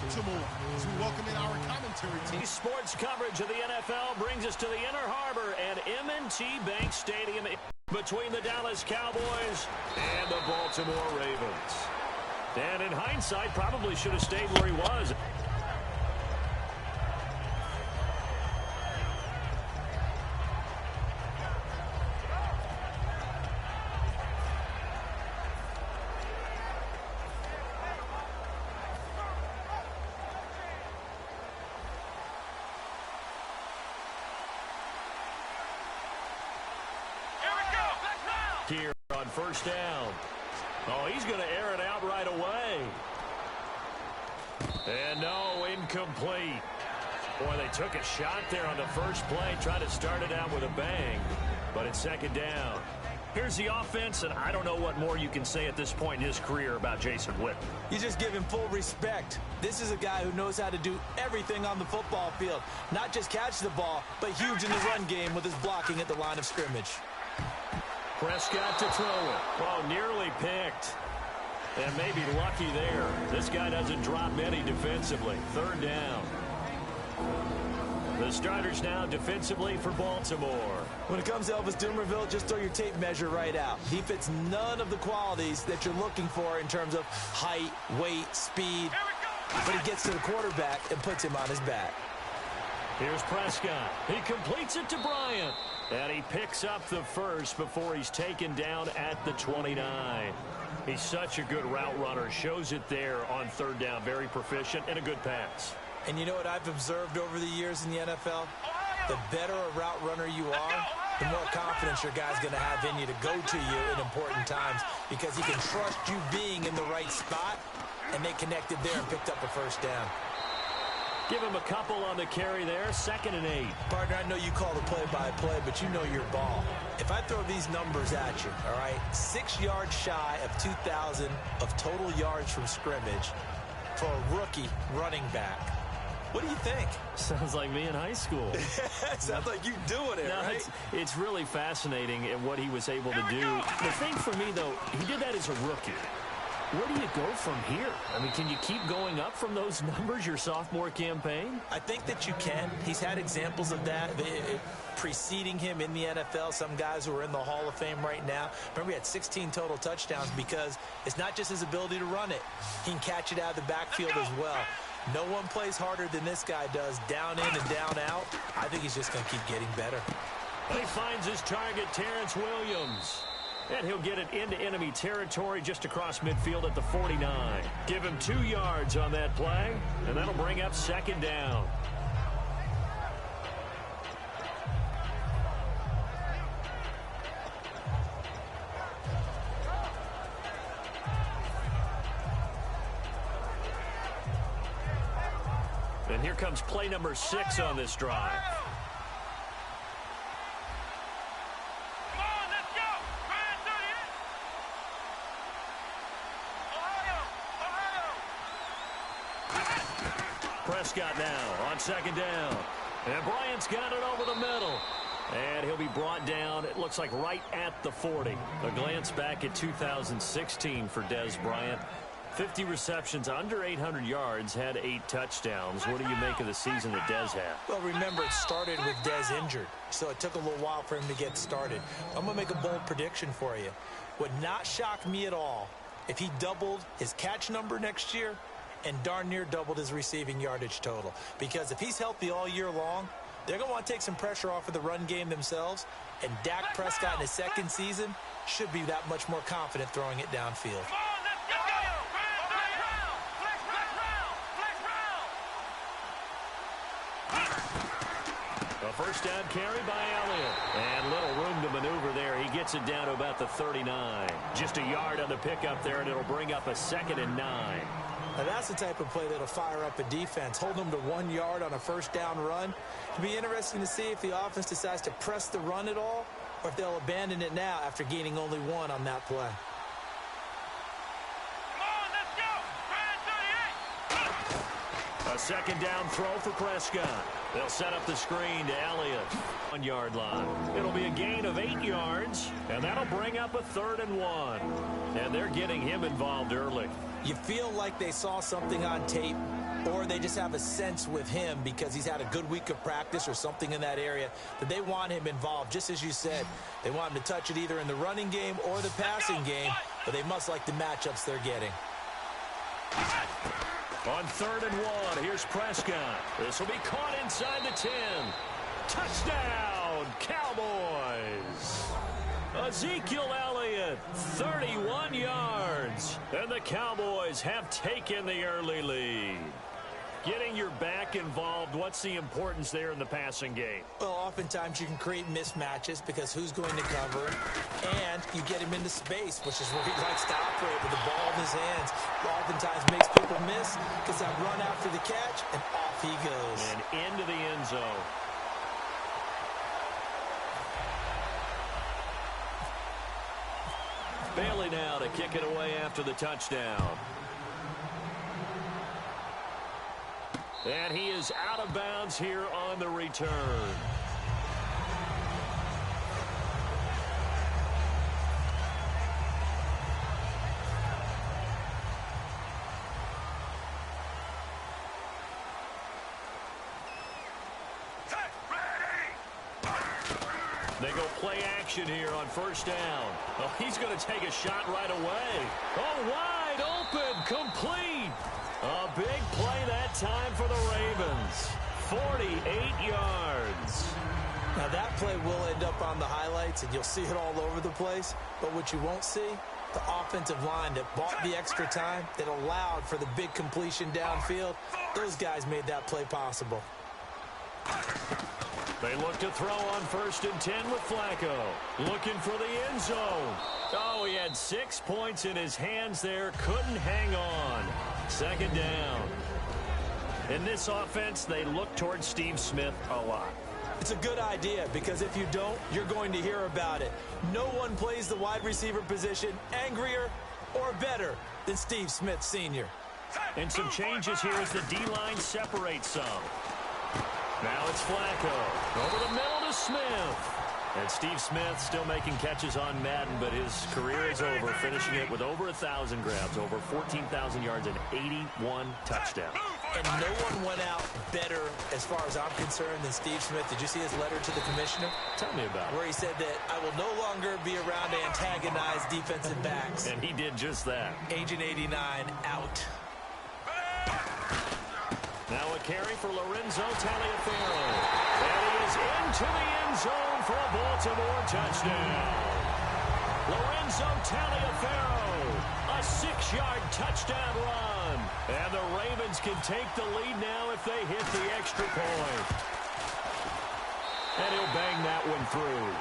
Baltimore, as we welcome in our commentary team. Sports coverage of the NFL brings us to the Inner Harbor at M&T Bank Stadium between the Dallas Cowboys and the Baltimore Ravens. And in hindsight, probably should have stayed where he was. Here on first down. Oh, he's going to air it out right away. And no, incomplete. Boy, they took a shot there on the first play, trying to start it out with a bang, but it's second down. Here's the offense, and I don't know what more you can say at this point in his career about Jason Witten. You just give him full respect. This is a guy who knows how to do everything on the football field. Not just catch the ball, but huge in the run game with his blocking at the line of scrimmage. Prescott to throw it. Oh, nearly picked. And maybe lucky there. This guy doesn't drop many defensively. Third down. The starters now defensively for Baltimore. When it comes to Elvis Dumervil, just throw your tape measure right out. He fits none of the qualities that you're looking for in terms of height, weight, speed. But he gets to the quarterback and puts him on his back. Here's Prescott. He completes it to Bryant. And he picks up the first before he's taken down at the 29. He's such a good route runner. Shows it there on third down. Very proficient and a good pass. And you know what I've observed over the years in the NFL? The better a route runner you are, the more confidence your guy's going to have in you to go to you in important times, because he can trust you being in the right spot, and they connected there and picked up a first down. Give him a couple on the carry there. 2nd and 8. Partner, I know you call the play-by-play, but you know your ball. If I throw these numbers at you, all right, 6 yards shy of 2,000 of total yards from scrimmage for a rookie running back. What do you think? Sounds like me in high school. Sounds like you doing it, right? It's really fascinating at what he was able to do. The thing for me, though, he did that as a rookie. Where do you go from here? I mean, can you keep going up from those numbers your sophomore campaign? I think that you can. He's had examples of that preceding him in the NFL. Some guys who are in the Hall of Fame right now. Remember, he had 16 total touchdowns because it's not just his ability to run it. He can catch it out of the backfield as well. No one plays harder than this guy does, down in and down out. I think he's just going to keep getting better. He finds his target, Terrence Williams. And he'll get it into enemy territory just across midfield at the 49. Give him 2 yards on that play, and that'll bring up second down. And here comes play number 6 on this drive. Prescott now on second down. And Bryant's got it over the middle. And he'll be brought down, it looks like right at the 40. A glance back at 2016 for Dez Bryant. 50 receptions, under 800 yards, had 8 touchdowns. What do you make of the season that Dez had? Well, remember, it started with Dez injured, so it took a little while for him to get started. I'm going to make a bold prediction for you. Would not shock me at all if he doubled his catch number next year and darn near doubled his receiving yardage total. Because if he's healthy all year long, they're going to want to take some pressure off of the run game themselves, and Dak Prescott in his second season should be that much more confident throwing it downfield. A first down carry by Elliott. And little room to maneuver there. He gets it down to about the 39. Just a yard on the pickup there, and it'll bring up a 2nd and 9. Now that's the type of play that'll fire up a defense. Hold them to 1 yard on a first down run. It'll be interesting to see if the offense decides to press the run at all, or if they'll abandon it now after gaining only 1 on that play. A second down throw for Prescott. They'll set up the screen to Elliott. 1 yard line. It'll be a gain of 8 yards, and that'll bring up a 3rd and 1. And they're getting him involved early. You feel like they saw something on tape, or they just have a sense with him because he's had a good week of practice or something in that area that they want him involved. Just as you said, they want him to touch it either in the running game or the passing game, but they must like the matchups they're getting. On 3rd and 1, here's Prescott. This will be caught inside the 10. Touchdown, Cowboys. Ezekiel Elliott, 31 yards. And the Cowboys have taken the early lead. Getting your back involved, what's the importance there in the passing game? Well, oftentimes you can create mismatches because who's going to cover, and you get him into space, which is where he likes to operate with the ball in his hands. Oftentimes makes people miss, gets that run after the catch, and off he goes. And into the end zone. Bailey now to kick it away after the touchdown. And he is out of bounds here on the return. They go play action here on 1st down. Oh, he's going to take a shot right away. Oh, wide open, complete. A big play that time for the Ravens. 48 yards. Now that play will end up on the highlights, and you'll see it all over the place. But what you won't see, the offensive line that bought the extra time, that allowed for the big completion downfield, those guys made that play possible. They look to throw on 1st and 10 with Flacco. Looking for the end zone. Oh, he had 6 points in his hands there. Couldn't hang on. 2nd down. In this offense, they look towards Steve Smith a lot. It's a good idea because if you don't, you're going to hear about it. No one plays the wide receiver position angrier or better than Steve Smith Sr. And some changes here as the D-line separates some. Now it's Flacco. Over the middle to Smith. And Steve Smith still making catches on Madden, but his career is over, finishing it with over 1,000 grabs, over 14,000 yards, and 81 touchdowns. And no one went out better, as far as I'm concerned, than Steve Smith. Did you see his letter to the commissioner? Tell me about it. Where he said that I will no longer be around to antagonize defensive backs. And he did just that. Agent 89 out. Now a carry for Lorenzo Taliaferro. And he is into the end zone for a Baltimore touchdown. Lorenzo Taliaferro, a 6-yard touchdown run. And the Ravens can take the lead now if they hit the extra point. And he'll bang that one through.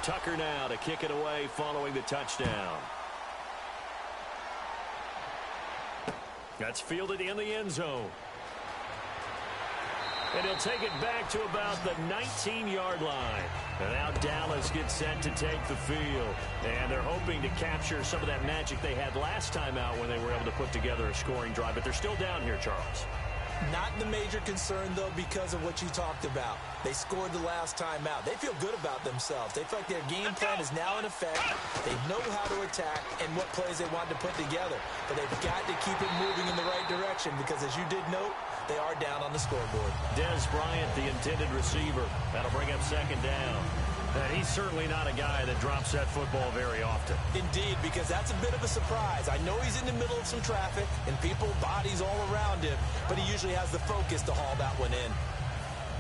Tucker now to kick it away following the touchdown. That's fielded in the end zone. And he'll take it back to about the 19-yard line. And now Dallas gets set to take the field. And they're hoping to capture some of that magic they had last time out when they were able to put together a scoring drive. But they're still down here, Charles. Not the major concern, though, because of what you talked about. They scored the last time out. They feel good about themselves. They feel like their game plan is now in effect. They know how to attack and what plays they want to put together. But they've got to keep it moving in the right direction because, as you did note, they are down on the scoreboard. Dez Bryant, the intended receiver. That'll bring up 2nd down. And he's certainly not a guy that drops that football very often. Indeed, because that's a bit of a surprise. I know he's in the middle of some traffic and people, bodies all around him, but he usually has the focus to haul that one in.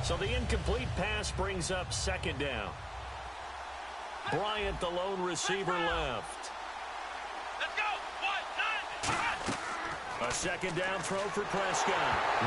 So the incomplete pass brings up 2nd down. Bryant, the lone receiver, left. Let's go. 1, 9, A 2nd down throw for Prescott.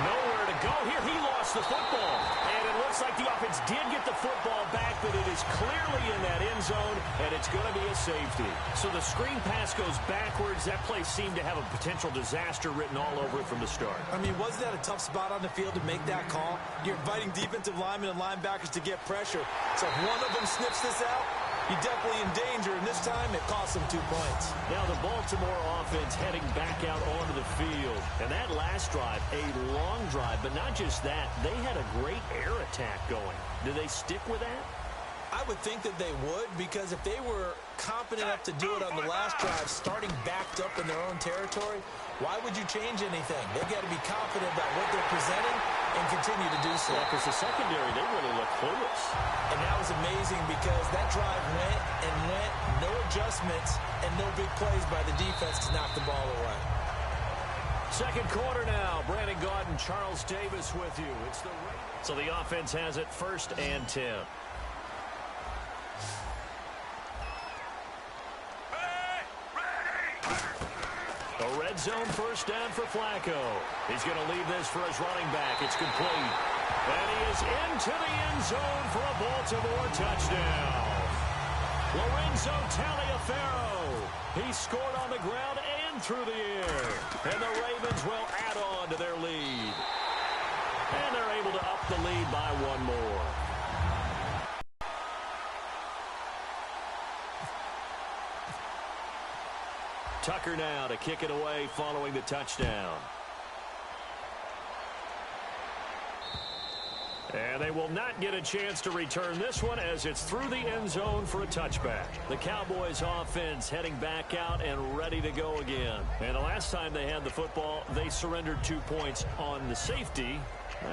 Nowhere to go here. He lost the football. And it looks like the offense did get the football back, but it is clearly in that end zone, and it's going to be a safety. So the screen pass goes backwards. That play seemed to have a potential disaster written all over it from the start. I mean, wasn't that a tough spot on the field to make that call? You're inviting defensive linemen and linebackers to get pressure. So if one of them sniffs this out, You're definitely in danger, and this time it cost them 2 points. Now the Baltimore offense heading back out onto the field. And that last drive, a long drive, but not just that. They had a great air attack going. Do they stick with that? I would think that they would, because if they were confident enough to do it on the last drive, starting backed up in their own territory, why would you change anything? They've got to be confident about what they're presenting and continue to do so. Yeah, because the secondary, they really look clueless. And that was amazing because that drive went and went, no adjustments, and no big plays by the defense to knock the ball away. Second quarter now. Brandon Gaudin, Charles Davis with you. So the offense has it 1st and 10. A red zone first down for Flacco. He's going to leave this for his running back. It's complete. And he is into the end zone for a Baltimore touchdown. Lorenzo Taliaferro. He scored on the ground and through the air. And the Ravens will add on to their lead. And they're able to up the lead by one more. Tucker now to kick it away following the touchdown. And they will not get a chance to return this one as it's through the end zone for a touchback. The Cowboys offense heading back out and ready to go again. And the last time they had the football, they surrendered 2 points on the safety.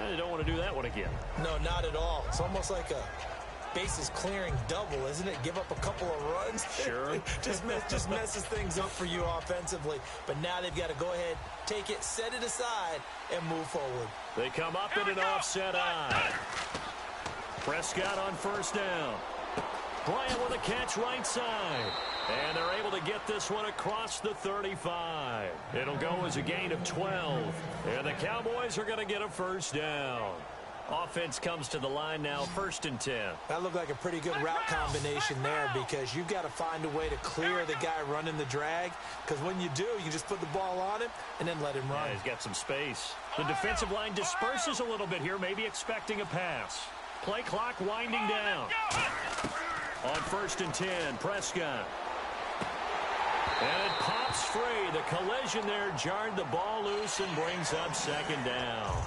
They don't want to do that one again. No, not at all. It's almost like a bases clearing double, isn't it? Give up a couple of runs. Sure. just messes things up for you offensively. But now they've got to go ahead, take it, set it aside, and move forward. They come up in an offset eye. Prescott on first down. Bryant with a catch right side. And they're able to get this one across the 35. It'll go as a gain of 12. And the Cowboys are going to get a first down. Offense comes to the line now, 1st and 10. That looked like a pretty good route combination there, because you've got to find a way to clear the guy running the drag, because when you do, you just put the ball on him and then let him run. Yeah, he's got some space. The defensive line disperses a little bit here, maybe expecting a pass. Play clock winding down. On 1st and 10, Prescott. And it pops free. The collision there jarred the ball loose and brings up 2nd down.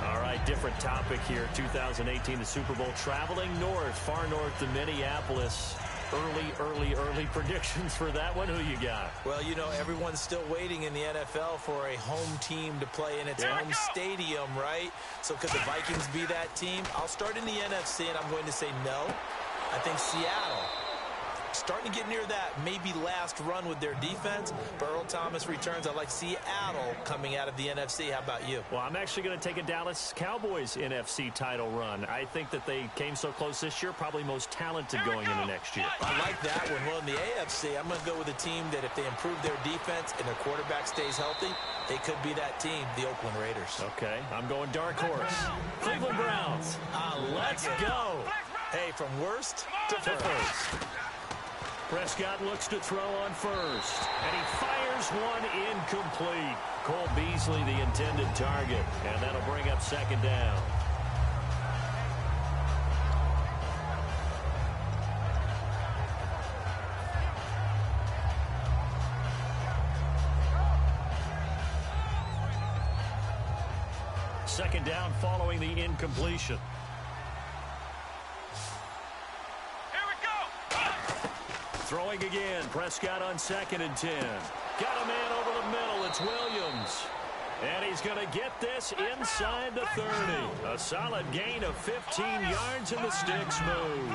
All right, different topic here. 2018, the Super Bowl, traveling north, far north to Minneapolis. Early predictions for that one. Who you got? Well, you know, everyone's still waiting in the NFL for a home team to play in its home stadium, right? So could the Vikings be that team? I'll start in the NFC, and I'm going to say no. I think Seattle, starting to get near that maybe last run with their defense. But Earl Thomas returns. I like Seattle coming out of the NFC. How about you? Well, I'm actually going to take a Dallas Cowboys NFC title run. I think that they came so close this year, probably most talented going into next year. I like that one. Well, in the AFC, I'm going to go with a team that if they improve their defense and their quarterback stays healthy, they could be that team, the Oakland Raiders. Okay, I'm going dark horse. Cleveland Browns. Let's go. Hey, from worst to first. Prescott looks to throw on first, and he fires one incomplete. Cole Beasley, the intended target, and that'll bring up 2nd down. Second down following the incompletion. Throwing again. Prescott on 2nd and 10. Got a man over the middle. It's Williams. And he's going to get this inside the 30. A solid gain of 15 yards, and the sticks move.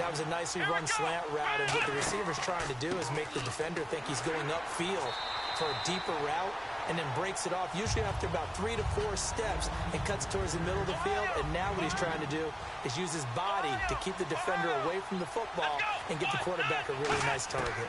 That was a nicely run slant route, and what the receiver's trying to do is make the defender think he's going upfield for a deeper route, and then breaks it off, usually after about 3 to 4 steps, and cuts towards the middle of the field. And now what he's trying to do is use his body to keep the defender away from the football and get the quarterback a really nice target.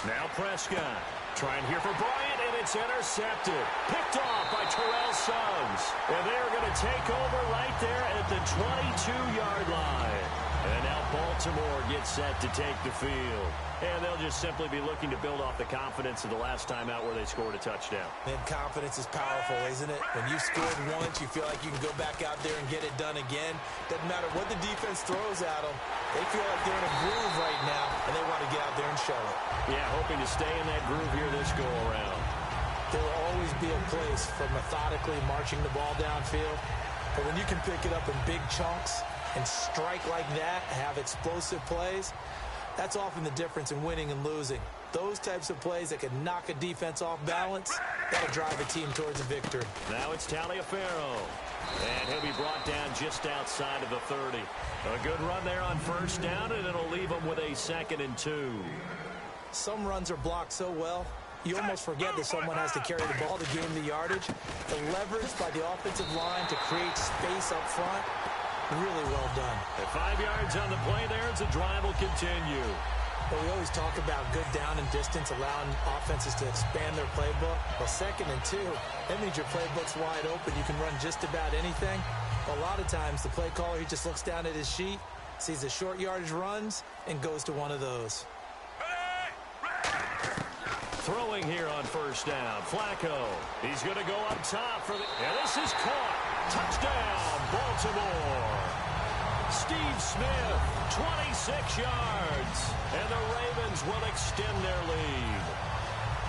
Now Prescott trying here for Bryant, and it's intercepted. Picked off by Terrell Suggs. And they're going to take over right there at the 22-yard line. And now Baltimore gets set to take the field. And they'll just simply be looking to build off the confidence of the last time out where they scored a touchdown. Man, confidence is powerful, isn't it? When you've scored once, you feel like you can go back out there and get it done again. Doesn't matter what the defense throws at them. They feel like they're in a groove right now, and they want to get out there and show it. Yeah, hoping to stay in that groove here this go-around. There will always be a place for methodically marching the ball downfield. But when you can pick it up in big chunks and strike like that, have explosive plays, that's often the difference in winning and losing. Those types of plays that can knock a defense off balance, that'll drive a team towards a victory. Now it's Taliaferro. And he'll be brought down just outside of the 30. A good run there on first down, and it'll leave him with a 2nd and 2. Some runs are blocked so well, you almost forget that someone has to carry the ball to gain the yardage. The leverage by the offensive line to create space up front, really well done. At 5 yards on the play there as the drive will continue. But we always talk about good down and distance, allowing offenses to expand their playbook. Well, 2nd and 2, that means your playbook's wide open. You can run just about anything. A lot of times, the play caller, he just looks down at his sheet, sees the short yardage runs, and goes to one of those. Throwing here on first down, Flacco. He's going to go up top for the... And this is caught. Touchdown, Baltimore. Steve Smith, 26 yards. And the Ravens will extend their lead.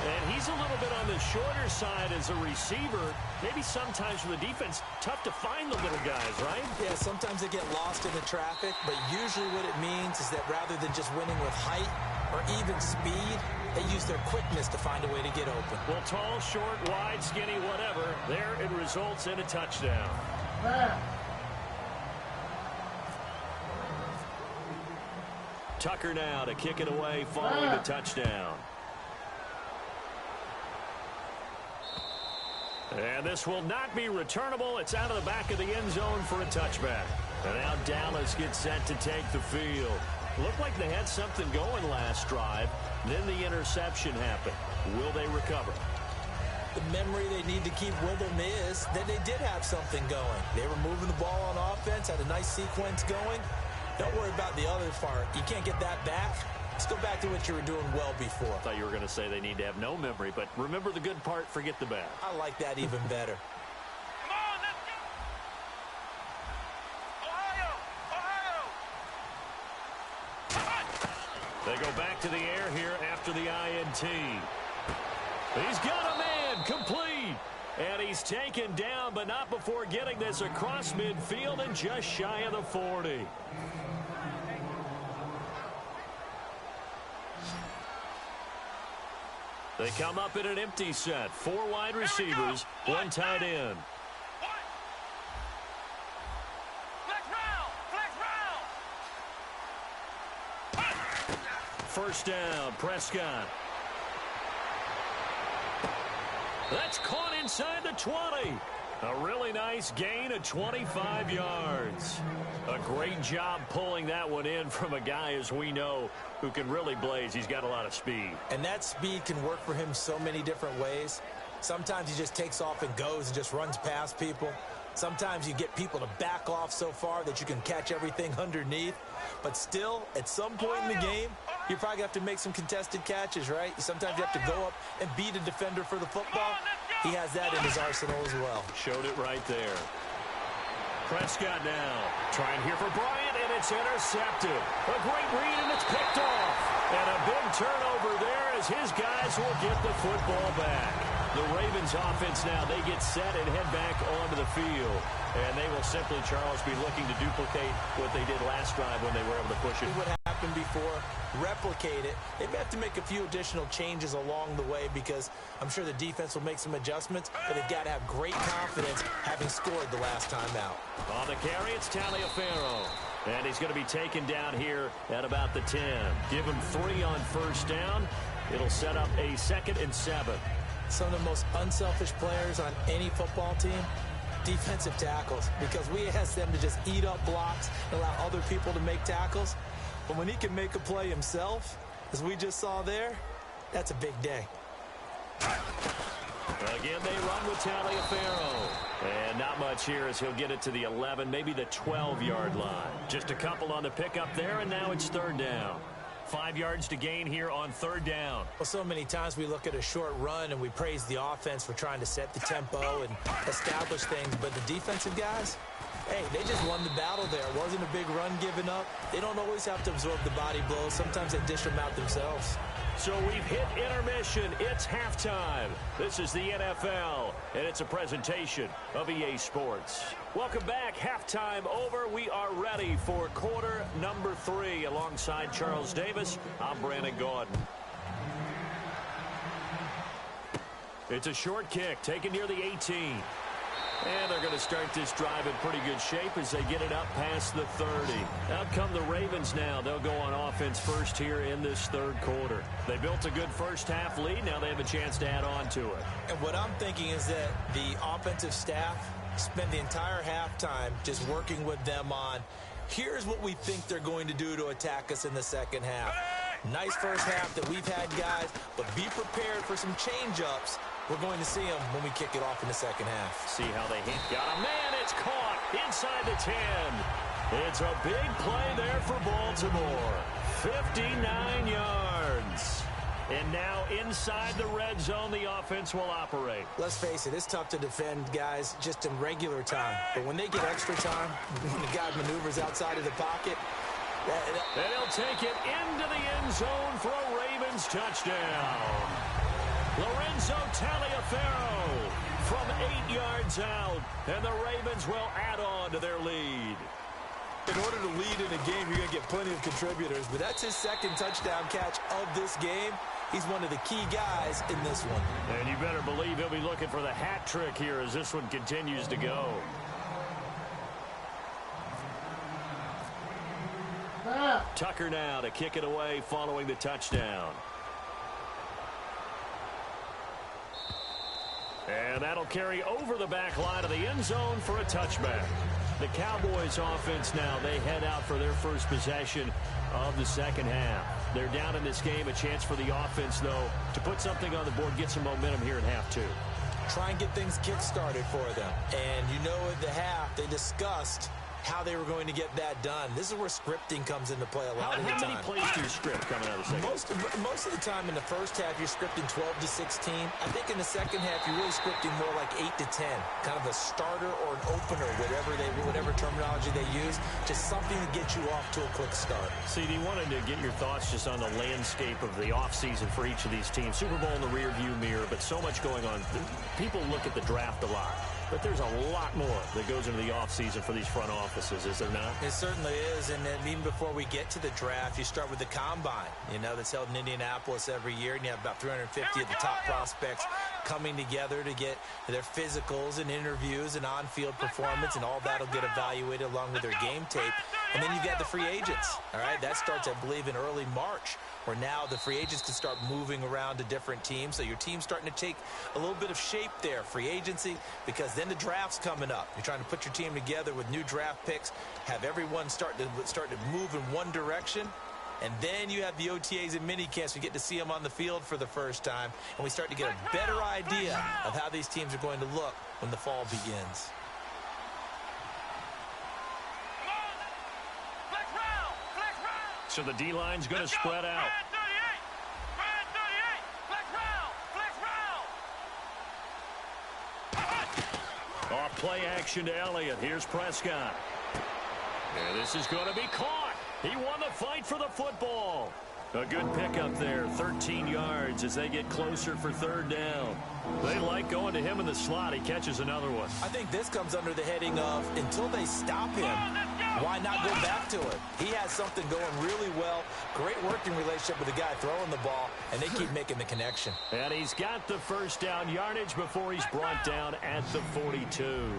And he's a little bit on the shorter side as a receiver. Maybe sometimes for the defense, tough to find the little guys, right? Yeah, sometimes they get lost in the traffic, but usually what it means is that rather than just winning with height or even speed, they use their quickness to find a way to get open. Well, tall, short, wide, skinny, whatever, there it results in a touchdown. Tucker now to kick it away following the touchdown. And this will not be returnable. It's out of the back of the end zone for a touchback. And now Dallas gets set to take the field. Looked like they had something going last drive. Then the interception happened. Will they recover? The memory they need to keep with them is that they did have something going. They were moving the ball on offense, had a nice sequence going. Don't worry about the other part. You can't get that back. Let's go back to what you were doing well before. I thought you were going to say they need to have no memory, but remember the good part, forget the bad. I like that even better. Come on, let's go. Ohio! They go back to the air here after the INT. He's got a man, complete. And he's taken down, but not before getting this across midfield and just shy of the 40. They come up in an empty set. 4 wide receivers, 1 tight end. First down, Prescott. That's caught inside the 20. A really nice gain of 25 yards. A great job pulling that one in from a guy, as we know, who can really blaze. He's got a lot of speed. And that speed can work for him so many different ways. Sometimes he just takes off and goes and just runs past people. Sometimes you get people to back off so far that you can catch everything underneath. But still, at some point in the game, you probably have to make some contested catches, right? Sometimes you have to go up and beat a defender for the football. He has that in his arsenal as well. Showed it right there. Prescott now trying here for Bryant, and it's intercepted. A great read, and it's picked off. And a big turnover there as his guys will get the football back. The Ravens offense now, they get set and head back onto the field. And they will simply, Charles, be looking to duplicate what they did last drive when they were able to push it. What happened before, replicate it. They may have to make a few additional changes along the way because I'm sure the defense will make some adjustments, but they've got to have great confidence having scored the last time out. On the carry, it's Taliaferro. And he's going to be taken down here at about the 10. Give him 3 on first down. It'll set up a 2nd and 7. Some of the most unselfish players on any football team, defensive tackles, because we ask them to just eat up blocks and allow other people to make tackles. But when he can make a play himself, as we just saw there, that's a big day. Again, they run with Taliaferro. And not much here as he'll get it to the 11, maybe the 12-yard line. Just a couple on the pickup there, and now it's third down. 5 yards to gain here on third down. Well, so many times we look at a short run and we praise the offense for trying to set the tempo and establish things, but the defensive guys, hey, they just won the battle there. It wasn't a big run given up. They don't always have to absorb the body blows. Sometimes they dish them out themselves. So we've hit intermission. It's halftime. This is the NFL, and it's a presentation of EA Sports. Welcome back. Halftime over. We are ready for quarter number 3. Alongside Charles Davis, I'm Brandon Gaudin. It's a short kick taken near the 18. And they're going to start this drive in pretty good shape as they get it up past the 30. Out come the Ravens now. They'll go on offense first here in this third quarter. They built a good first-half lead. Now they have a chance to add on to it. And what I'm thinking is that the offensive staff spent the entire halftime just working with them on, here's what we think they're going to do to attack us in the second half. Nice first half that we've had, guys, but be prepared for some change-ups. We're going to see them when we kick it off in the second half. See how they hit. Got a man. It's caught inside the 10. It's a big play there for Baltimore. 59 yards. And now inside the red zone, the offense will operate. Let's face it, it's tough to defend guys just in regular time. But when they get extra time, when the guy maneuvers outside of the pocket, and he'll take it into the end zone for a Ravens touchdown. Lorenzo Taliaferro from 8 yards out, and the Ravens will add on to their lead. In order to lead in a game, you're going to get plenty of contributors, but that's his second touchdown catch of this game. He's one of the key guys in this one. And you better believe he'll be looking for the hat trick here as this one continues to go. Tucker now to kick it away following the touchdown. And that'll carry over the back line of the end zone for a touchback. The Cowboys offense now, they head out for their first possession of the second half. They're down in this game. A chance for the offense, though, to put something on the board, get some momentum here in half 2. Try and get things kick-started for them. And you know at the half, they discussed how they were going to get that done. This is where scripting comes into play a lot of the time. How many plays do you script coming out of the second? Most of the time in the first half, you're scripting 12 to 16. I think in the second half, you're really scripting more like 8 to 10. Kind of a starter or an opener, whatever terminology they use. Just something to get you off to a quick start. CD, wanted to get your thoughts just on the landscape of the offseason for each of these teams. Super Bowl in the rearview mirror, but so much going on. People look at the draft a lot. But there's a lot more that goes into the offseason for these front offices, is there not? It certainly is, and then even before we get to the draft, you start with the Combine, that's held in Indianapolis every year, and you have about 350 of the top prospects coming together to get their physicals and interviews and on-field performance, and all that will get evaluated along with their game tape. And then you've got the free agents, all right? That starts, I believe, in early March, where now the free agents can start moving around to different teams. So your team's starting to take a little bit of shape there, free agency, because then the draft's coming up. You're trying to put your team together with new draft picks, have everyone start to move in one direction. And then you have the OTAs and minicamps. We get to see them on the field for the first time. And we start to get a better idea of how these teams are going to look when the fall begins. So the D-line's going to spread out. Off play action to Elliott. Here's Prescott. And this is going to be caught. He won the fight for the football. A good pickup there, 13 yards as they get closer for third down. They like going to him in the slot. He catches another one. I think this comes under the heading of, until they stop him, why not go back to it? He has something going really well. Great working relationship with the guy throwing the ball, and they keep making the connection. And he's got the first down yardage before he's brought down at the 42.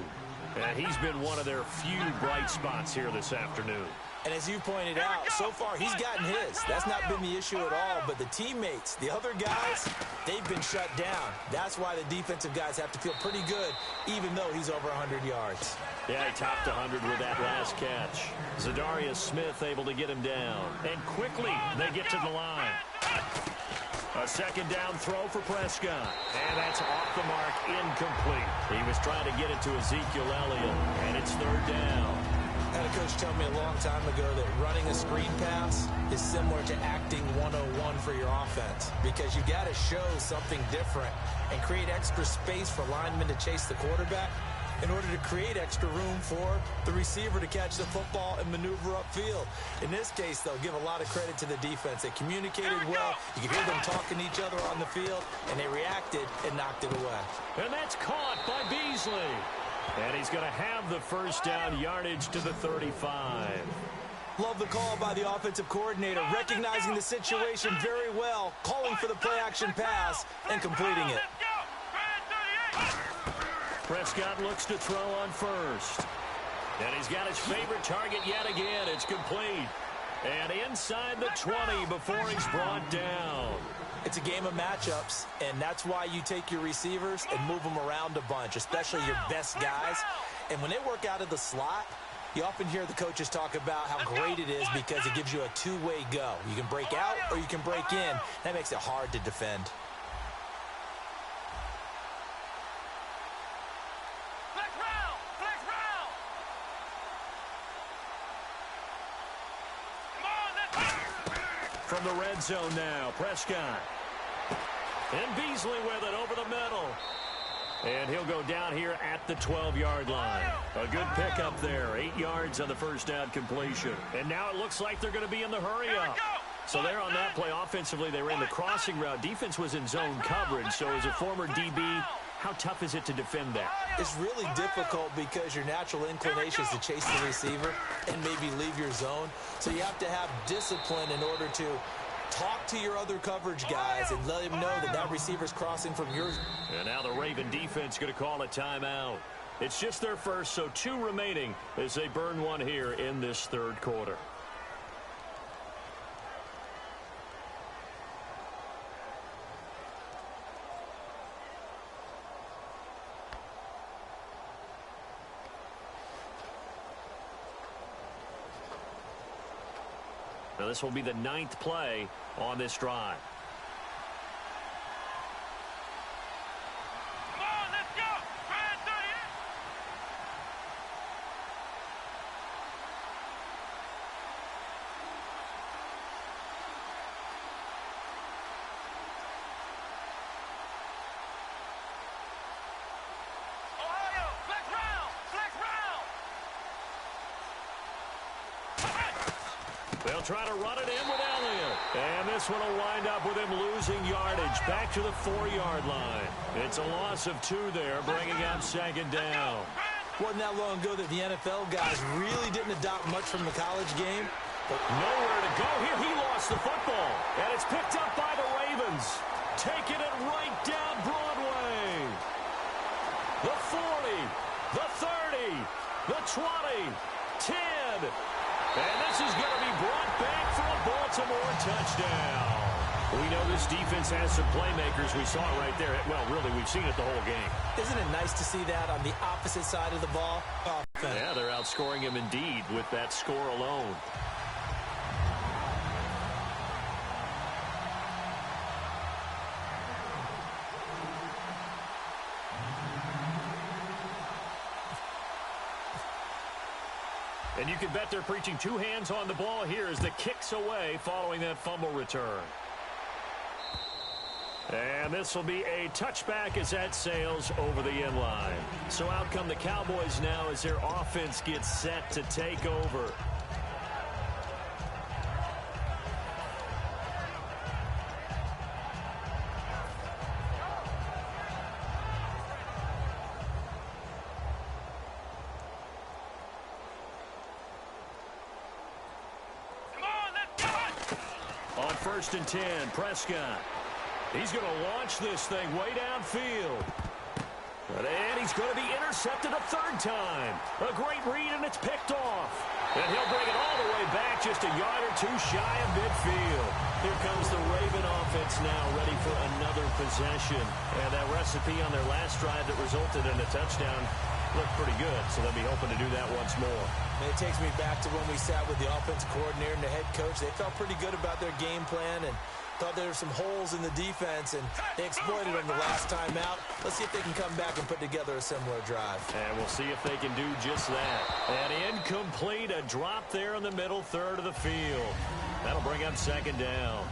And he's been one of their few bright spots here this afternoon. And as you pointed out, so far he's gotten his. That's not been the issue at all. But the teammates, the other guys, they've been shut down. That's why the defensive guys have to feel pretty good, even though he's over 100 yards. Yeah, he topped 100 with that last catch. Zadarius Smith able to get him down. And quickly they get to the line. A second down throw for Prescott. And that's off the mark, incomplete. He was trying to get it to Ezekiel Elliott, and it's third down. I had a coach tell me a long time ago that running a screen pass is similar to acting 101 for your offense, because you got to show something different and create extra space for linemen to chase the quarterback in order to create extra room for the receiver to catch the football and maneuver upfield. In this case, though, give a lot of credit to the defense. They communicated well. You could hear them talking to each other on the field, and they reacted and knocked it away. And that's caught by Beasley. And he's going to have the first down, yardage to the 35. Love the call by the offensive coordinator, recognizing the situation very well, calling for the play-action pass and completing it. Prescott looks to throw on first. And he's got his favorite target yet again. It's complete. And inside the 20 before he's brought down. It's a game of matchups, and that's why you take your receivers and move them around a bunch, especially your best guys. And when they work out of the slot, you often hear the coaches talk about how great it is because it gives you a two-way go. You can break out or you can break in. That makes it hard to defend. From the red zone now, Prescott. And Beasley with it over the middle. And he'll go down here at the 12-yard line. A good pickup there. 8 yards on the first down completion. And now it looks like they're going to be in the hurry-up. So there on that play, offensively, they ran the crossing route. Defense was in zone coverage. So as a former DB, how tough is it to defend that? It's really difficult because your natural inclination is to chase the receiver and maybe leave your zone. So you have to have discipline in order to talk to your other coverage guys and let them know that that receiver's crossing from yours. And now the Raven defense going to call a timeout. It's just their first, so 2 remaining as they burn one here in this third quarter. Now this will be the 9th play on this drive. Come on, let's go. Try 38. Ohio, flex round, flex round. They'll try to run it in with Elliott. And this one will wind up with him losing yardage back to the 4-yard line. It's a loss of 2 there, bringing up second down. Wasn't that long ago that the NFL guys really didn't adopt much from the college game. But nowhere to go here. He lost the football. And it's picked up by the Ravens. Taking it right down Broadway. The 40, the 30, the 20, 10. And this is going to be brought back for a Baltimore touchdown. We know this defense has some playmakers. We saw it right there. Well, really, we've seen it the whole game. Isn't it nice to see that on the opposite side of the ball? Yeah, they're outscoring him indeed with that score alone. And you can bet they're preaching 2 hands on the ball here as the kick's away following that fumble return. And this will be a touchback as that sails over the end line. So out come the Cowboys now as their offense gets set to take over. On 1st and 10, Prescott. He's going to launch this thing way downfield. And he's going to be intercepted a 3rd time. A great read, and it's picked off. And he'll bring it all the way back just a yard or 2 shy of midfield. Here comes the Raven offense now, ready for another possession. And that recipe on their last drive that resulted in a touchdown looked pretty good, so they'll be hoping to do that once more. And it takes me back to when we sat with the offensive coordinator and the head coach. They felt pretty good about their game plan, and Thought there were some holes in the defense, and they exploited them the last time out. Let's see if they can come back and put together a similar drive. And we'll see if they can do just that. And incomplete, a drop there in the middle third of the field. That'll bring up second down.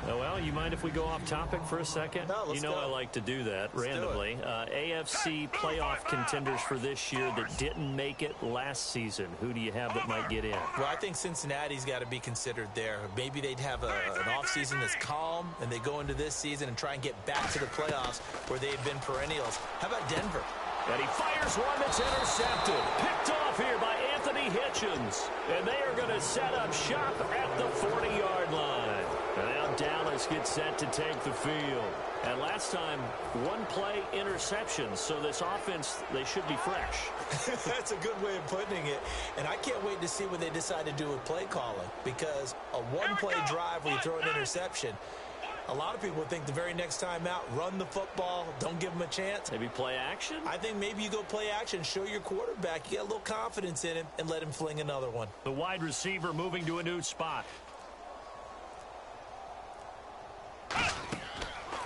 Oh, well, you mind if we go off topic for a second? No, let's go. I like to do that randomly. AFC playoff contenders for this year that didn't make it last season. Who do you have that might get in? Well, I think Cincinnati's got to be considered there. Maybe they'd have an offseason that's calm, and they go into this season and try and get back to the playoffs where they've been perennials. How about Denver? And he fires one that's intercepted. Picked off here by Anthony Hitchens. And they are going to set up shop at the 40-yard line. And now Dallas gets set to take the field. And last time, one-play interception. So this offense, they should be fresh. That's a good way of putting it. And I can't wait to see what they decide to do with play calling. Because a one-play drive where you throw an interception, a lot of people think the very next time out, run the football, don't give them a chance. Maybe play action? I think maybe you go play action, show your quarterback, you get a little confidence in him, and let him fling another one. The wide receiver moving to a new spot.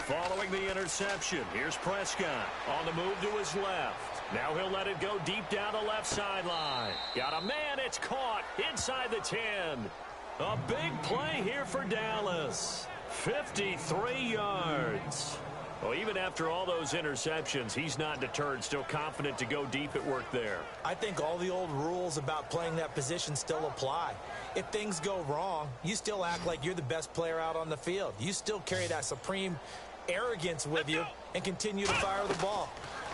Following the interception, here's Prescott on the move to his left. Now he'll let it go deep down the left sideline. Got a man, it's caught inside the 10. A big play here for Dallas. 53 yards. Well, even after all those interceptions, he's not deterred, still confident to go deep at work there. I think all the old rules about playing that position still apply. If things go wrong, you still act like you're the best player out on the field. You still carry that supreme arrogance with you and continue to fire the ball.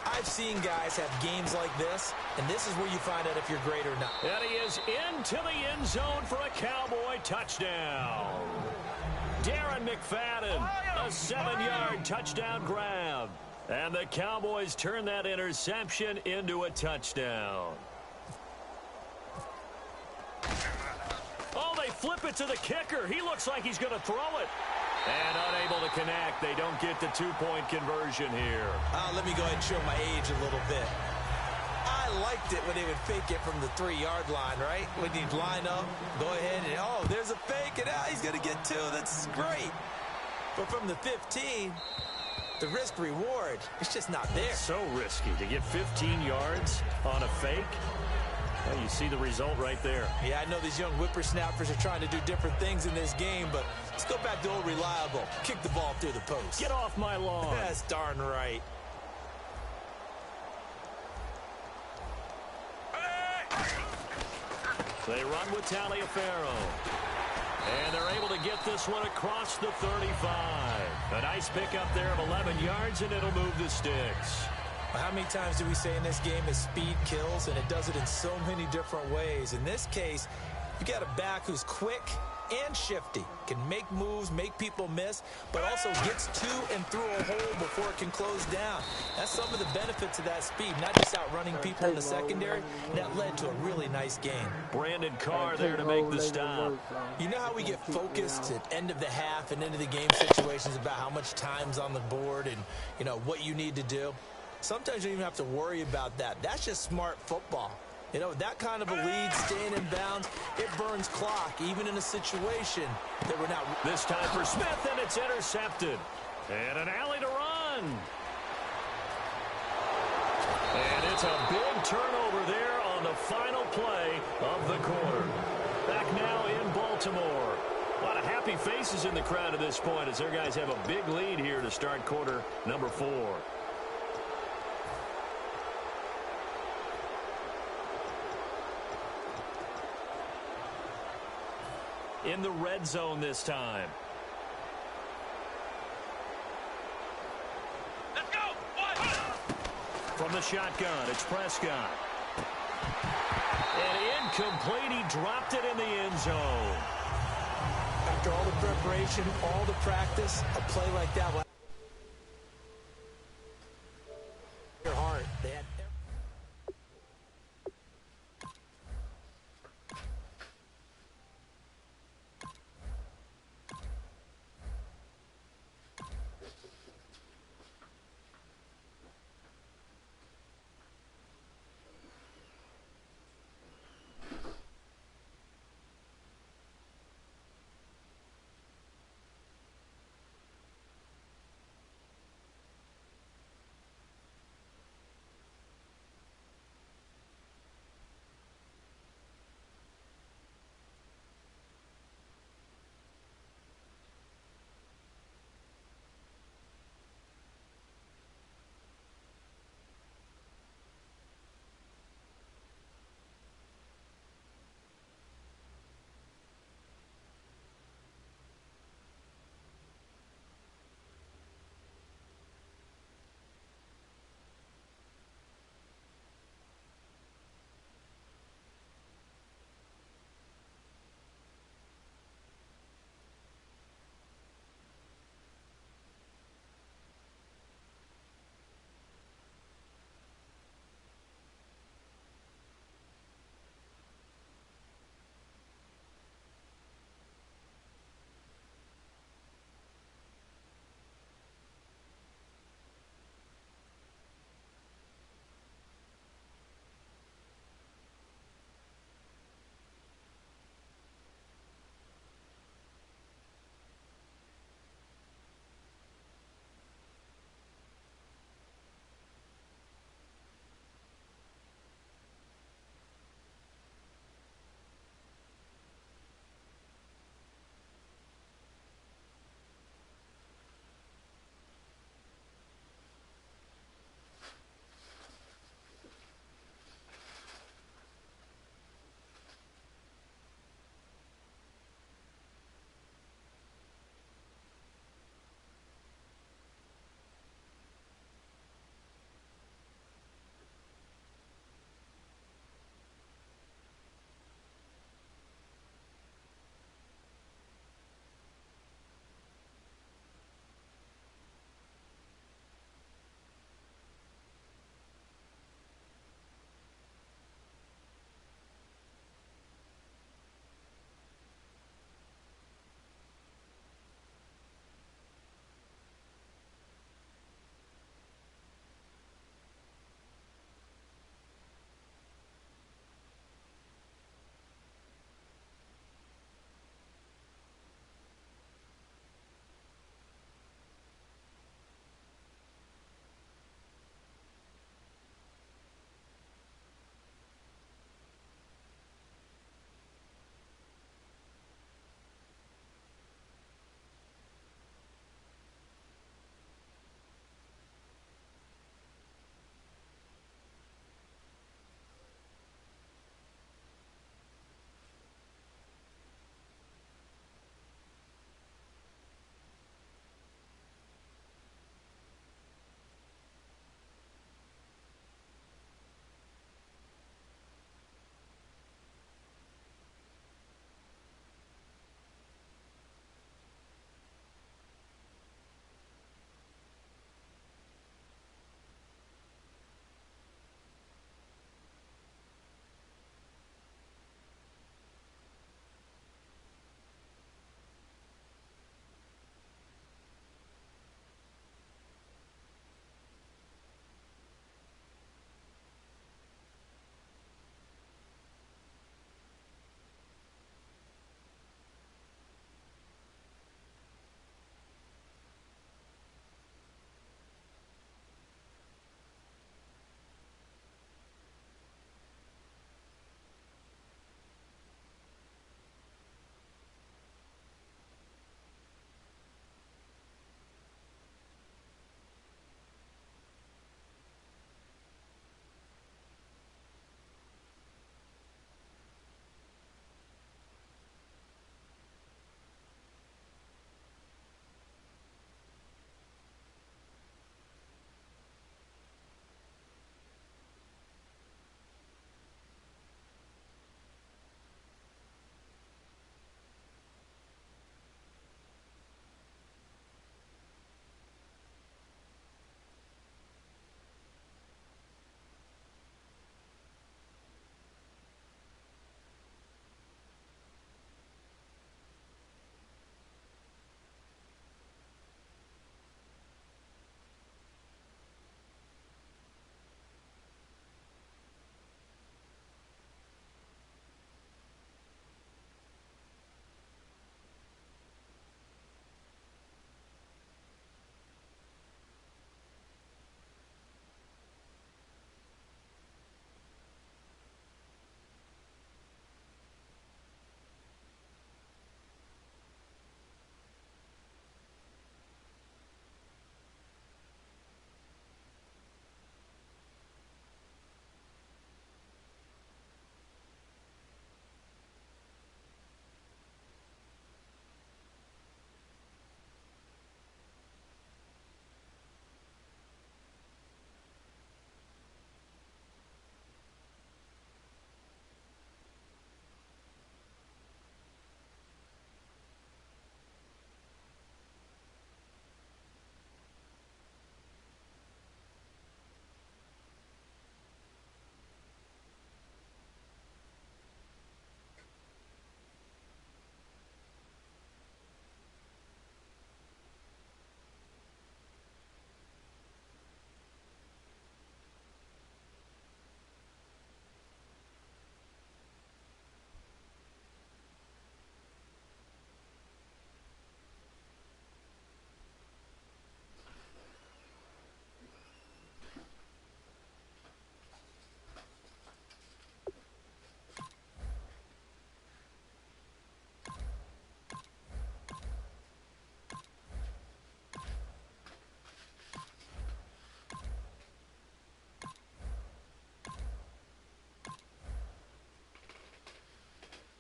I've seen guys have games like this, and this is where you find out if you're great or not. And he is into the end zone for a Cowboy touchdown. Darren McFadden, a 7-yard touchdown grab. And the Cowboys turn that interception into a touchdown. Oh, they flip it to the kicker. He looks like he's going to throw it. And unable to connect. They don't get the two-point conversion here. Let me go ahead and show my age a little bit. I liked it when they would fake it from the 3-yard line, right? When you'd line up, go ahead and, oh, there's a fake, and he's going to get 2. That's great. But from the 15, the risk-reward, it's just not there. So risky to get 15 yards on a fake. Well, you see the result right there. Yeah, I know these young whippersnappers are trying to do different things in this game, but let's go back to old reliable. Kick the ball through the post. Get off my lawn. That's darn right. They run with Taliaferro. And they're able to get this one across the 35. A nice pickup there of 11 yards, and it'll move the sticks. How many times do we say in this game is speed kills, and it does it in so many different ways. In this case, you got a back who's quick and shifty, can make moves, make people miss, but also gets to and through a hole before it can close down. That's some of the benefits of that speed, not just outrunning people in the secondary. That led to a really nice game. Brandon Carr there to make the stop. You know how we get focused at end of the half and into the game situations about how much time's on the board and, you know, what you need to do? Sometimes you don't even have to worry about that. That's just smart football. You know, that kind of a lead, staying in bounds, it burns clock, even in a situation that we're not. This time for Smith, and it's intercepted. And an alley to run. And it's a big turnover there on the final play of the quarter. Back now in Baltimore. A lot of happy faces in the crowd at this point as their guys have a big lead here to start quarter number 4. In the red zone this time. Let's go. From the shotgun, it's Prescott. And incomplete, he dropped it in the end zone. After all the preparation, all the practice, a play like that will your heart. They had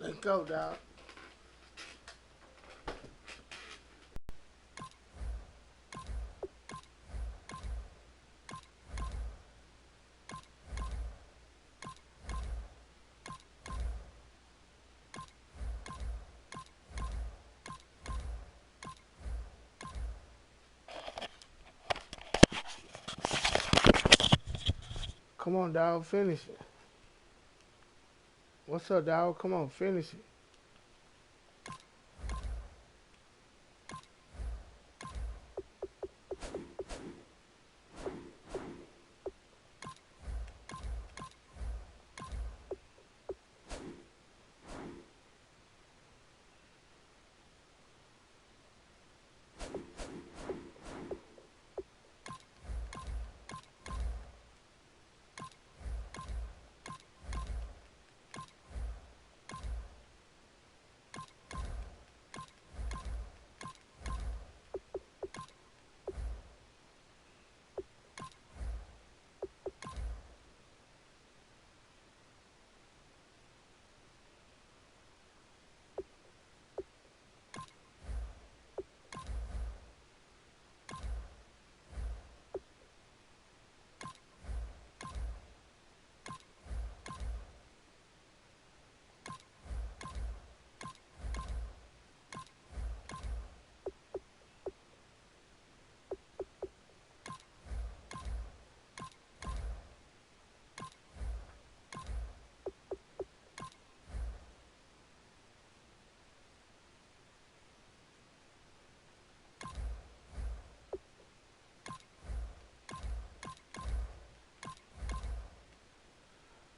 Let's go, dog. Come on, dog, finish it. What's up, dog? Come on, finish it.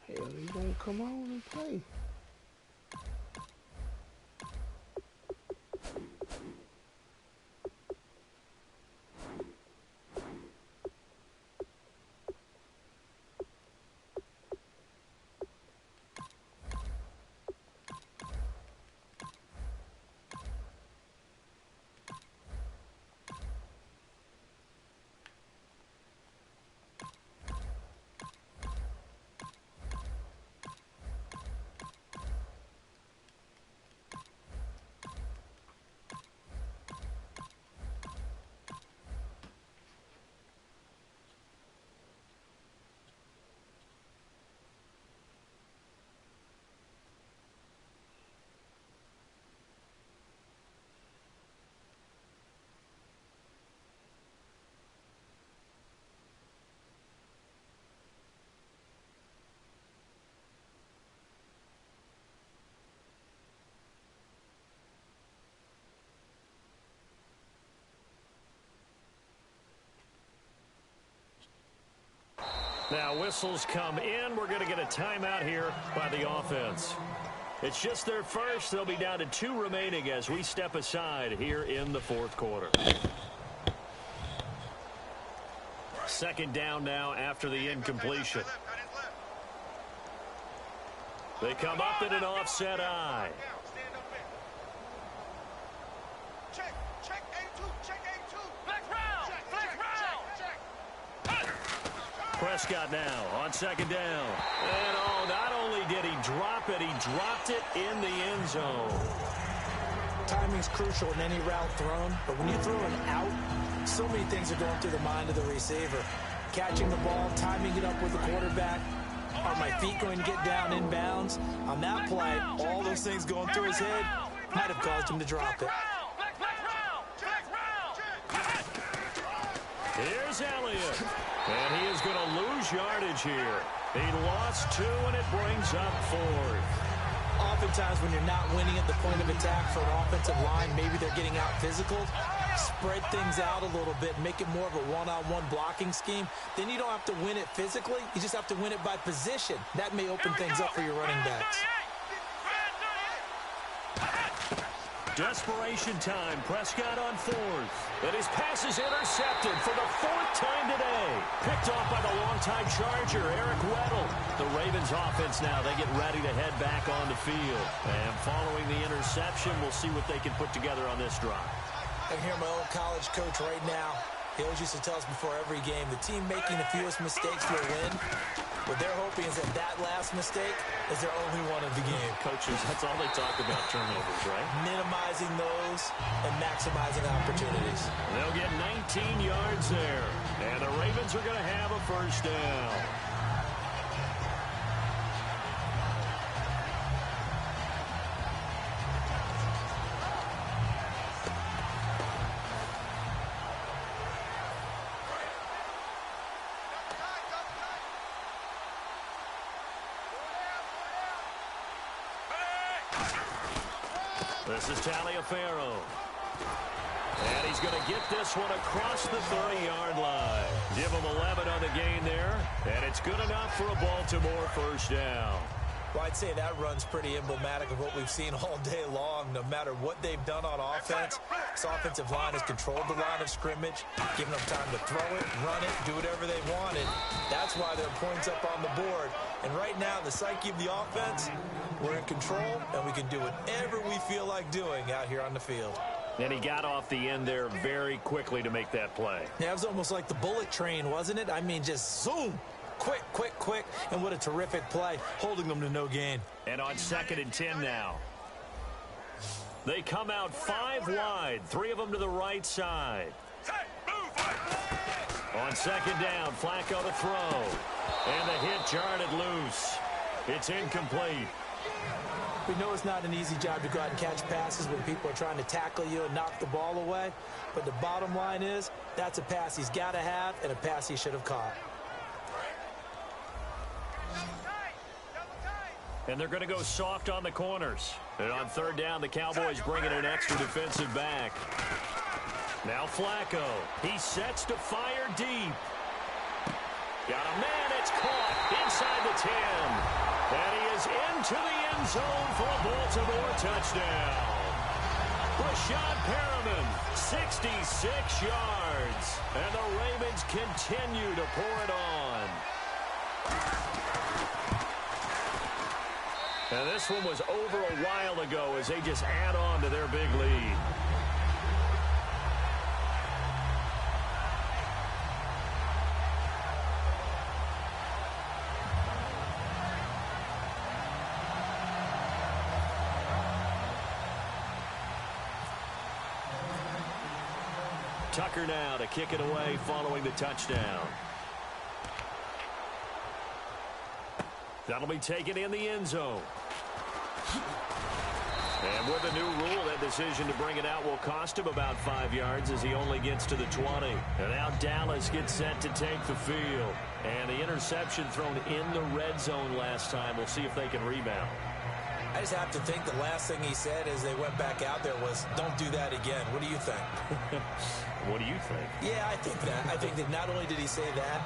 Hell, he gonna come on and play. Now whistles come in. We're going to get a timeout here by the offense. It's just their first. They'll be down to 2 remaining as we step aside here in the fourth quarter. Second down now after the incompletion. They come up in an offset eye. Prescott now on second down. And not only did he drop it, he dropped it in the end zone. Timing's crucial in any route thrown, but when you throw an out, so many things are going through the mind of the receiver. Catching the ball, timing it up with the quarterback. Are my feet going to get down in bounds? On that play, all those things going through his head might have caused him to drop it. Here's Elliott. And he is going to lose yardage here. He lost 2, and it brings up 4th. Oftentimes when you're not winning at the point of attack for an offensive line, maybe they're getting out physical. Spread things out a little bit, make it more of a one-on-one blocking scheme. Then you don't have to win it physically. You just have to win it by position. That may open things up for your running backs. Desperation time. Prescott on 4th. And his pass is intercepted for the 4th time today. Picked off by the longtime Charger, Eric Weddle. The Ravens offense now, they get ready to head back on the field. And following the interception, we'll see what they can put together on this drive. I can hear my old college coach right now. He always used to tell us before every game, the team making the fewest mistakes will win. What they're hoping is that last mistake is their only one of the game. Coaches, that's all they talk about, turnovers, right? Minimizing those and maximizing opportunities. They'll get 19 yards there. And the Ravens are going to have a first down. This is Taliaferro. And he's going to get this one across the 30-yard line. Give him 11 on the gain there. And it's good enough for a Baltimore first down. Well, I'd say that run's pretty emblematic of what we've seen all day long. No matter what they've done on offense, this offensive line has controlled the line of scrimmage, given them time to throw it, run it, do whatever they wanted. That's why there are points up on the board. And right now, the psyche of the offense, we're in control, and we can do whatever we feel like doing out here on the field. And he got off the end there very quickly to make that play. Yeah, it was almost like the bullet train, wasn't it? I mean, just zoom. Quick, quick, quick. And what a terrific play, holding them to no gain. And on 2nd and 10 now. They come out 5 wide, 3 of them to the right side. On 2nd down, Flacco to throw. And the hit jarred it loose. It's incomplete. We know it's not an easy job to go out and catch passes when people are trying to tackle you and knock the ball away. But the bottom line is, that's a pass he's got to have and a pass he should have caught. And they're going to go soft on the corners. And on 3rd down, the Cowboys bring in an extra defensive back. Now Flacco. He sets to fire deep. Got a man. It's caught inside the 10. And he is into the end zone for a Baltimore touchdown. Rashad Perriman, 66 yards. And the Ravens continue to pour it on. And this one was over a while ago as they just add on to their big lead. Tucker now to kick it away following the touchdown. That'll be taken in the end zone. And with the new rule, that decision to bring it out will cost him about 5 yards as he only gets to the 20. And now Dallas gets set to take the field. And the interception thrown in the red zone last time. We'll see if they can rebound. I just have to think the last thing he said as they went back out there was, don't do that again. What do you think? What do you think? Yeah, I think that. I think that not only did he say that,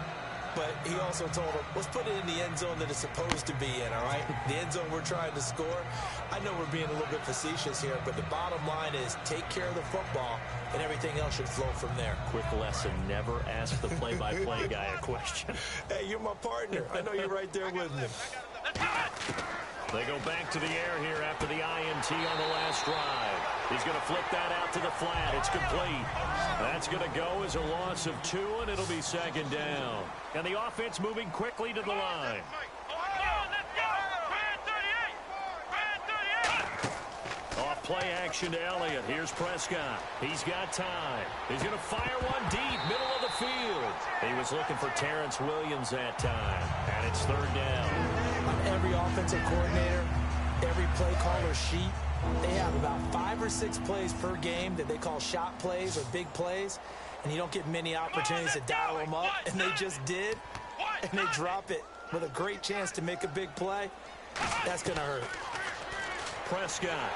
but he also told him, let's put it in the end zone that it's supposed to be in, all right? The end zone we're trying to score. I know we're being a little bit facetious here, but the bottom line is take care of the football, and everything else should flow from there. Quick lesson, never ask the play-by-play guy a question. Hey, you're my partner. I know you're right there with me. They go back to the air here after the INT on the last drive. He's going to flip that out to the flat. It's complete. That's going to go as a loss of 2, and it'll be 2nd down. And the offense moving quickly to the line. Off play action to Elliott. Here's Prescott. He's got time. He's going to fire one deep, middle of the field. He was looking for Terrence Williams that time. And it's 3rd down. On every offensive coordinator, every play caller sheet, they have about 5 or 6 plays per game that they call shot plays or big plays. And you don't get many opportunities to dial them up. And they just did. And they drop it with a great chance to make a big play. That's going to hurt. Prescott.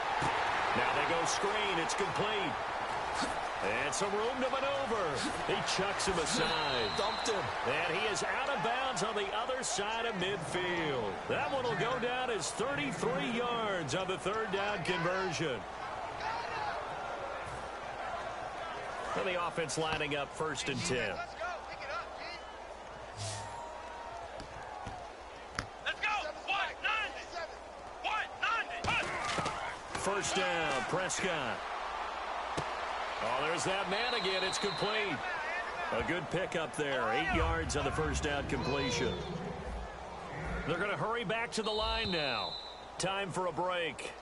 Now they go screen. It's complete. And some room to maneuver. He chucks him aside. Dumped him. And he is out of bounds on the other side of midfield. That one will go down as 33 yards on the 3rd down conversion. And the offense lining up 1st and 10. First down, Prescott. Oh, there's that man again. It's complete. A good pickup there. 8 yards on the 1st down completion. They're going to hurry back to the line now. Time for a break.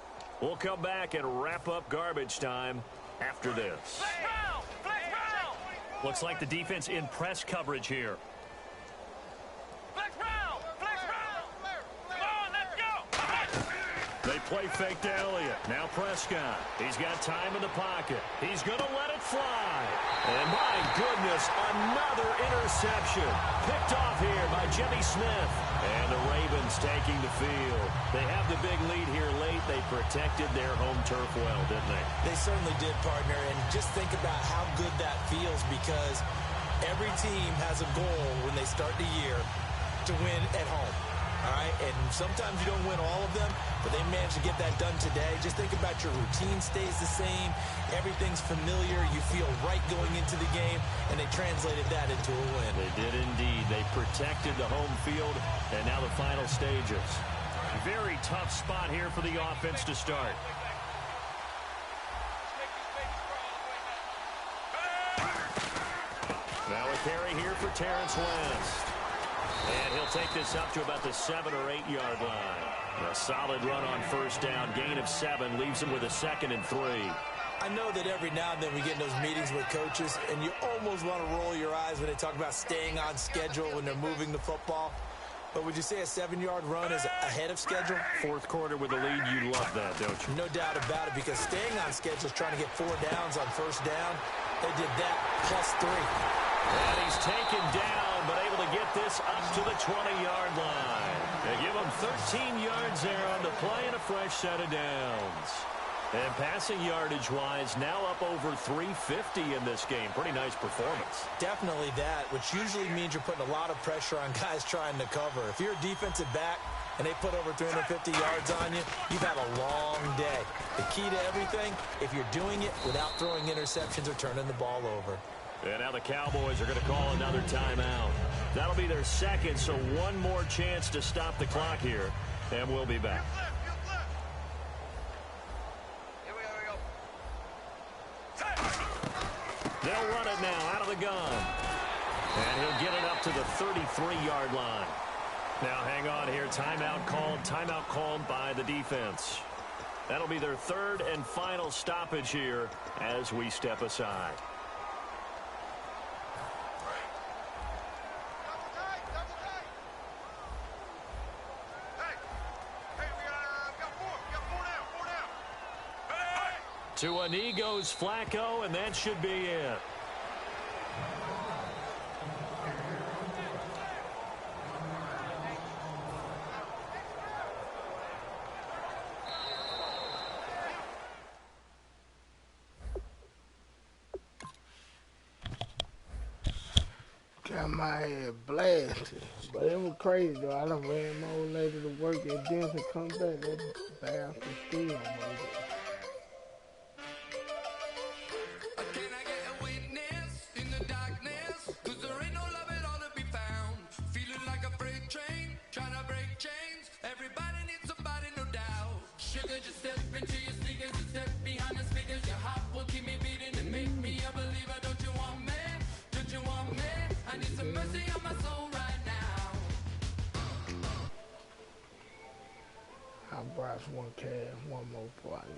We'll come back and wrap up garbage time after this. Flex round! Flex round! Looks like the defense in press coverage here. Flex round! Flex round! Come on, let's go! They play fake to Elliott. Now Prescott. He's got time in the pocket. He's going to let it fly. And my goodness, another interception. Picked off here by Jimmy Smith. And the Ravens taking the field. They have the big lead here late. They protected their home turf well, didn't they? They certainly did, partner. And just think about how good that feels, because every team has a goal when they start the year to win at home. All right, and sometimes you don't win all of them, but they managed to get that done today. Just think about your routine stays the same. Everything's familiar. You feel right going into the game, and they translated that into a win. They did indeed. They protected the home field, and now the final stages. Very tough spot here for the offense to start. Now a carry here for Terrence West. And he'll take this up to about the 7 or 8 yard line. A solid run on first down. Gain of 7 leaves him with a 2nd and 3. I know that every now and then we get in those meetings with coaches, and you almost want to roll your eyes when they talk about staying on schedule when they're moving the football. But would you say a 7-yard run is ahead of schedule? Fourth quarter with the lead, you love that, don't you? No doubt about it, because staying on schedule is trying to get 4 downs on first down. They did that plus 3. And he's taken down, but able to get this up to the 20-yard line. They give him 13 yards there on the play and a fresh set of downs. And passing yardage-wise, now up over 350 in this game. Pretty nice performance. Definitely that, which usually means you're putting a lot of pressure on guys trying to cover. If you're a defensive back and they put over 350 yards on you, you've had a long day. The key to everything, if you're doing it without throwing interceptions or turning the ball over. And now the Cowboys are going to call another timeout. That'll be their second, so one more chance to stop the clock here, and we'll be back. They'll run it now out of the gun. And he'll get it up to the 33-yard line. Now hang on here. Timeout called by the defense. That'll be their third and final stoppage here as we step aside. To a knee goes Flacco, and that should be it. Got my head blasted. But it was crazy, though. I done ran my old lady to work and then to come back. That bathroom still made it. I brought one cab, one more party.